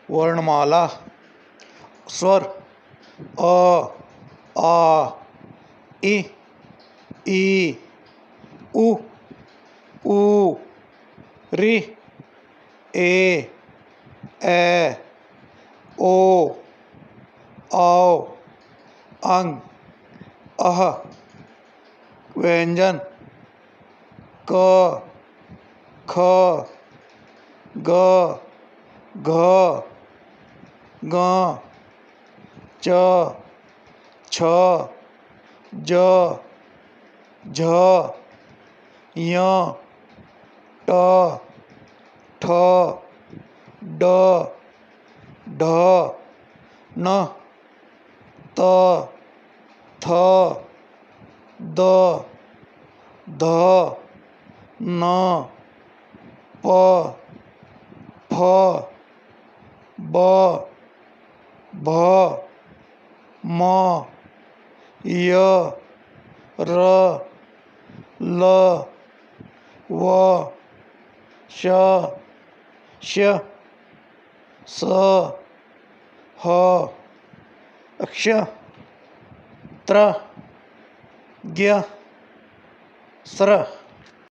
वर्णमाला स्वर अ आ इ ई उ ऊ ऋ ए ओ औ अंग अह व्यंजन क ख ग घ ङ च छ ज झ ञ ट ठ ड ढ न त थ द ध न प फ ब भ म य र ल व श श स ह अक्ष त्र ज्ञ स्र